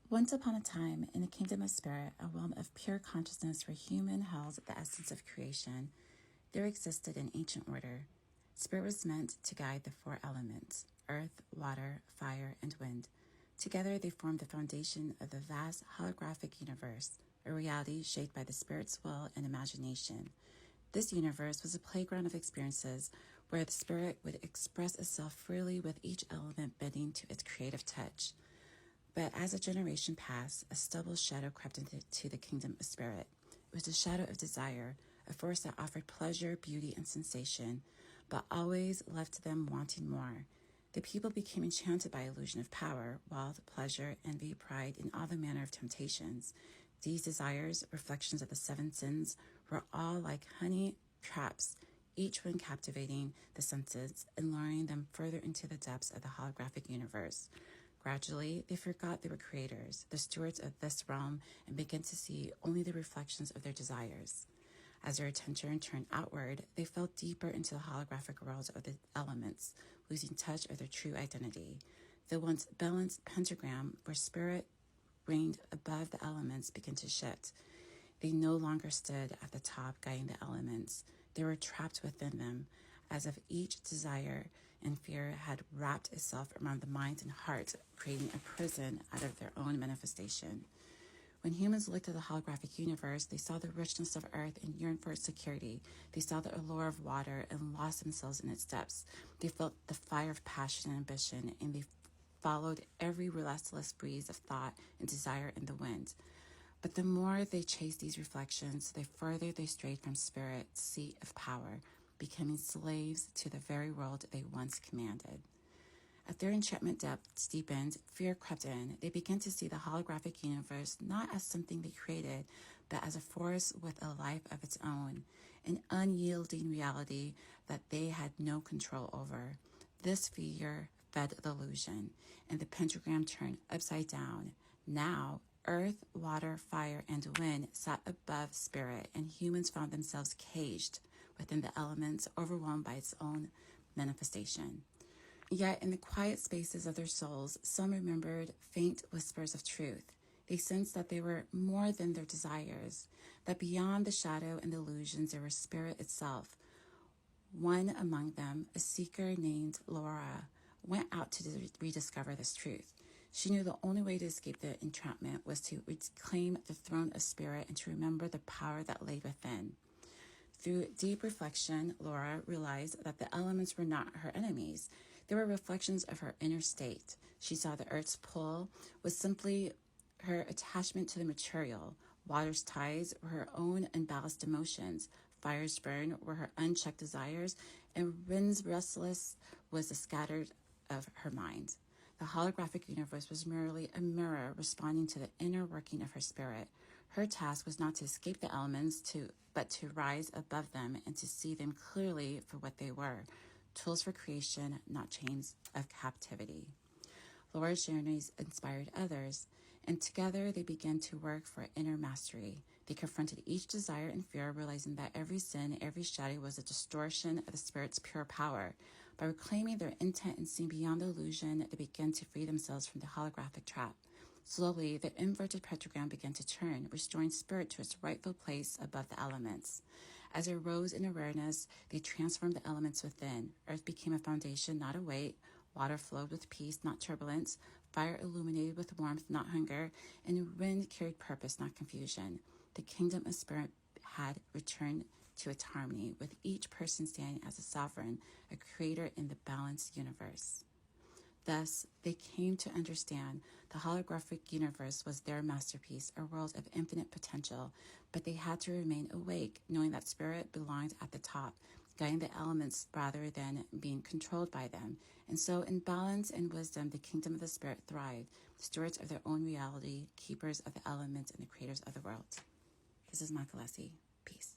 Once upon a time, in the kingdom of spirit, a realm of pure consciousness where human held the essence of creation, there existed an ancient order. Spirit was meant to guide the four elements: earth, water, fire, and wind. Together, they formed the foundation of the vast holographic universe, a reality shaped by the spirit's will and imagination. This universe was a playground of experiences where the spirit would express itself freely with each element bending to its creative touch. But as a generation passed, a stubble shadow crept into the kingdom of spirit. It was the shadow of desire, a force that offered pleasure, beauty, and sensation, but always left them wanting more. The people became enchanted by illusion of power, wealth, pleasure, envy, pride, and all the manner of temptations. These desires, reflections of the seven sins, were all like honey traps, each one captivating the senses and luring them further into the depths of the holographic universe. Gradually, they forgot they were creators, the stewards of this realm, and began to see only the reflections of their desires. As their attention turned outward, they fell deeper into the holographic worlds of the elements, losing touch of their true identity. The once balanced pentagram where spirit reigned above the elements began to shift. They no longer stood at the top guiding the elements. They were trapped within them, as if each desire and fear had wrapped itself around the minds and hearts, creating a prison out of their own manifestation. When humans looked at the holographic universe, they saw the richness of earth and yearned for its security. They saw the allure of water and lost themselves in its depths. They felt the fire of passion and ambition, and they followed every restless breeze of thought and desire in the wind. But the more they chased these reflections, the further they strayed from spirit's seat of power, becoming slaves to the very world they once commanded. As their enchantment depths deepened, fear crept in. They began to see the holographic universe not as something they created, but as a force with a life of its own, an unyielding reality that they had no control over. This fear fed the illusion, and the pentagram turned upside down. Now, earth, water, fire, and wind sat above spirit, and humans found themselves caged within the elements, overwhelmed by its own manifestation. Yet in the quiet spaces of their souls, some remembered faint whispers of truth. They sensed that they were more than their desires, that beyond the shadow and the illusions there was spirit itself. One among them, a seeker named Laura, went out to rediscover this truth. She knew the only way to escape the entrapment was to reclaim the throne of spirit and to remember the power that lay within. Through deep reflection, Laura realized that the elements were not her enemies. They were reflections of her inner state. She saw the earth's pull was simply her attachment to the material. Water's tides were her own unbalanced emotions. Fire's burn were her unchecked desires. And wind's restless was the scattered of her mind. The holographic universe was merely a mirror responding to the inner working of her spirit. Her task was not to escape the elements, but to rise above them and to see them clearly for what they were, tools for creation, not chains of captivity. Laura's journeys inspired others, and together they began to work for inner mastery. They confronted each desire and fear, realizing that every sin, every shadow was a distortion of the spirit's pure power. By reclaiming their intent and seeing beyond the illusion, they began to free themselves from the holographic trap. Slowly, the inverted pentagram began to turn, restoring spirit to its rightful place above the elements. As it rose in awareness, they transformed the elements within. Earth became a foundation, not a weight. Water flowed with peace, not turbulence. Fire illuminated with warmth, not hunger. And wind carried purpose, not confusion. The kingdom of spirit had returned to its harmony, with each person standing as a sovereign, a creator in the balanced universe. Thus, they came to understand the holographic universe was their masterpiece, a world of infinite potential, but they had to remain awake, knowing that spirit belonged at the top, guiding the elements rather than being controlled by them. And so, in balance and wisdom, the kingdom of the spirit thrived, stewards of their own reality, keepers of the elements, and the creators of the world. This is Makalesi. Peace.